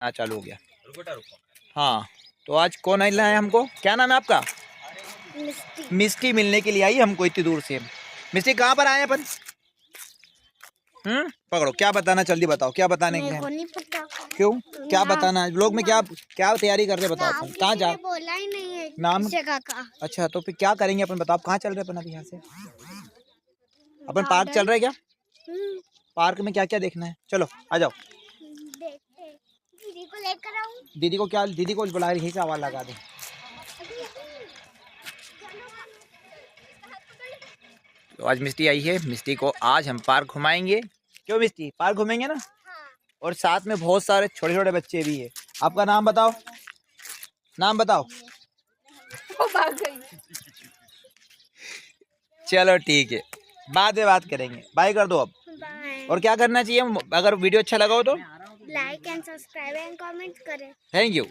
हाँ चालू हो गया। हाँ तो आज कौन आइला है हमको, क्या नाम है आपका? मिस्टी मिलने के लिए आई हमको इतनी दूर से। मिस्टी कहाँ पर आए अपन? पकड़ो, क्या बताना जल्दी बताओ, क्या बताने के हैं? क्यों, क्या बताना है लोग में, क्या क्या तैयारी कर रहे बताओ अपन, कहाँ जा? बोला ही नहीं है नाम का। अच्छा तो फिर क्या करेंगे अपन बताओ, कहाँ चल रहे अपन अभी यहाँ से? अपन पार्क चल रहे क्या? पार्क में क्या क्या देखना है, चलो आ जाओ। दीदी को लेकर आऊं? दीदी को क्या, दीदी को बुला रही है, आवाज लगा दे। तो आज मिस्टी आई है, मिस्टी को आज हम पार्क घुमाएंगे। क्यों मिस्टी, पार्क घूमेंगे ना? और साथ में बहुत सारे छोटे छोटे बच्चे भी है। आपका नाम बताओ, नाम बताओ। चलो ठीक है, बाद में बात करेंगे, बाय कर दो अब। और क्या करना चाहिए अगर वीडियो अच्छा लगा हो तो? Like and subscribe and comment करें। Thank you.